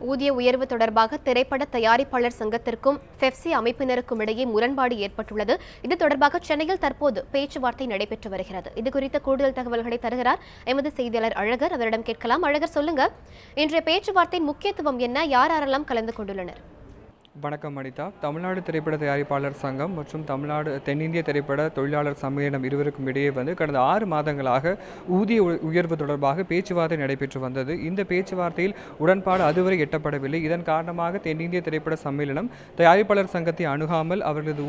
ஊதிய உயர்வு தொடர்பாக திரைப்பட தயாரிப்பாளர் சங்கத்திற்கும் பெப்சி அமைப்பினருக்கும் இடையே முரண்பாடு ஏற்பட்டுள்ளது. இது தொடர்பாக சென்னையில் தற்போது பேச்சுவார்த்தை நடைபெற்று வருகிறது. இதுகுறித்த கூடுதல் தகவல்களை தருகிறார் எமது செய்தியாளர் அழகர். அவரிடம் கேட்கலாம். அழகர், சொல்லுங்க, இன்றைய பேச்சுவார்த்தையின் முக்கியத்துவம் என்ன? யாரெல்லாம் கலந்து கொண்டுள்ளனர்? வணக்கம் அனிதா. தமிழ்நாடு திரைப்பட தயாரிப்பாளர் சங்கம் மற்றும் தென்னிந்திய திரைப்பட தொழிலாளர் சம்மேளனம் இருவருக்கும் இடையே கடந்த 6 மாதங்களாக ஊதிய உயர்வு தொடர்பாக பேச்சுவார்த்தை நடைபெற்று வந்தது. இந்த பேச்சுவார்த்தையில் உடன்பாடு அதுவரை எட்டப்படவில்லை. இதன் காரணமாக தென்னிந்திய திரைப்பட சம்மேளனம் தயாரிப்பாளர் சங்கத்தை அணுகாமல் அவர்களது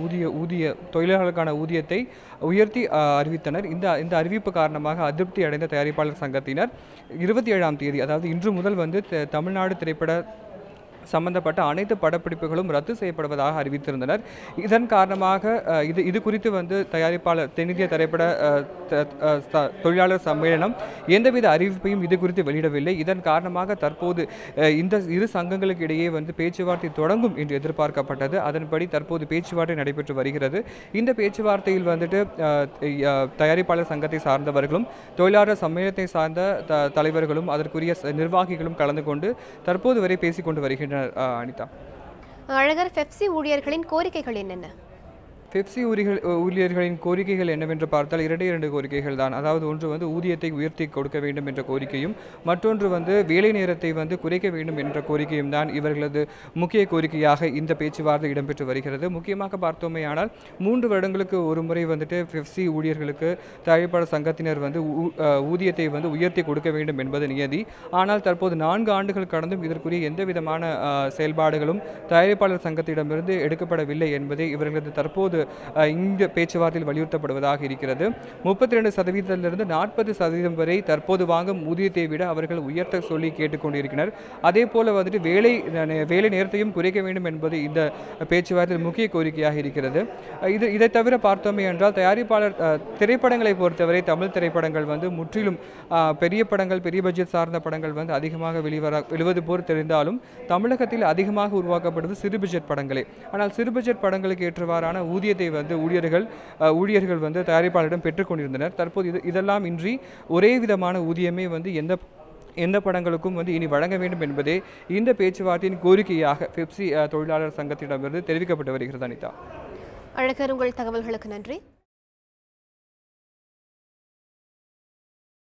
தொழிலாளர்களுக்கான ஊதியத்தை உயர்த்தி அறிவித்தனர். இந்த அறிவிப்பு காரணமாக அதிருப்தி அடைந்த தயாரிப்பாளர் சங்கத்தினர் 27ஆம் தேதி, அதாவது இன்று முதல் தமிழ்நாடு திரைப்பட சம்பந்தப்பட்ட அனைத்து படப்பிடிப்புகளும் ரத்து செய்யப்படுவதாக அறிவித்திருந்தனர். இதன் காரணமாக இது குறித்து தென்னிந்திய திரைப்பட தொழிலாளர் சம்மேளனம் எந்தவித அறிவிப்பையும் இது குறித்து வெளியிடவில்லை. இதன் காரணமாக தற்போது இந்த இரு சங்கங்களுக்கு இடையே பேச்சுவார்த்தை தொடங்கும் என்று எதிர்பார்க்கப்பட்டது. அதன்படி தற்போது பேச்சுவார்த்தை நடைபெற்று வருகிறது. இந்த பேச்சுவார்த்தையில் தயாரிப்பாளர் சங்கத்தை சார்ந்தவர்களும் தொழிலாளர் சம்மேளனத்தை சார்ந்த தலைவர்களும் அதற்குரிய நிர்வாகிகளும் கலந்து கொண்டு தற்போது வரை பேசிக்கொண்டு வருகின்றனர். அனிதா, அழகர், பெப்சி ஊழியர்களின் கோரிக்கைகள் என்னென்ன? பெப்சி ஊழியர்களின் கோரிக்கைகள் என்னவென்று பார்த்தால் இரண்டு கோரிக்கைகள் தான். அதாவது ஒன்று ஊதியத்தை உயர்த்தி கொடுக்க வேண்டும் என்ற கோரிக்கையும், மற்றொன்று வேலை நேரத்தை குறைக்க வேண்டும் என்ற கோரிக்கையும் தான் இவர்களது முக்கிய கோரிக்கையாக இந்த பேச்சுவார்த்தை இடம்பெற்று வருகிறது. முக்கியமாக பார்த்தோமேயானால் 3 வருடங்களுக்கு ஒரு முறை பெப்சி ஊழியர்களுக்கு தயாரிப்பாளர் சங்கத்தினர் ஊதியத்தை உயர்த்தி கொடுக்க வேண்டும் என்பது நியதி. ஆனால் தற்போது 4 ஆண்டுகள் கடந்தும் இதற்குரிய எந்த விதமான செயல்பாடுகளும் தயாரிப்பாளர் சங்கத்திடமிருந்து எடுக்கப்படவில்லை என்பதே இவர்களது தற்போது இந்த பேச்சுவார்த்தையில் வலியுறுத்தப்படுவதாக இருக்கிறது. 32% 40% வரை தற்போது வாங்கும் ஊதியத்தை விட அவர்கள் உயர்த்த சொல்லி கேட்டுக்கொண்டிருக்கிறார். அதே போல வேலை நேரத்தையும் குறைக்க வேண்டும் என்பது இந்த பேச்சுவார்த்தையில் முக்கிய கோரிக்கையாக இருக்கிறது. இதை தவிர பார்த்தோமே என்றால் தயாரிப்பாளர் திரைப்படங்களை பொறுத்தவரை தமிழ் திரைப்படங்கள் முற்றிலும் பெரிய படங்கள், பெரிய பட்ஜெட் சார்ந்த படங்கள் அதிகமாக வெளிவது போல் தெரிந்தாலும் தமிழகத்தில் அதிகமாக உருவாக்கப்படுவது சிறு பட்ஜெட் படங்களே. ஆனால் சிறு பட்ஜெட் படங்களுக்கு ஏற்றவாறான ஊதியத்தை ஊழியர்கள் தயாரிப்பாளரிடம் பெற்றுக்கொண்டிருந்தனர். தற்போது இதெல்லாம் இன்றி ஒரே விதமான ஊதியமே எந்த படங்களுக்கும் இனி வழங்க வேண்டும் என்பதே இந்த பேச்சுவார்த்தையின் கோரிக்கையாக பெப்சி தொழிலாளர் சங்கத்திடமிருந்து தெரிவிக்கப்பட்டு வருகிறது. அனிதா, அழகர், உங்கள் தகவல்களுக்கு நன்றி.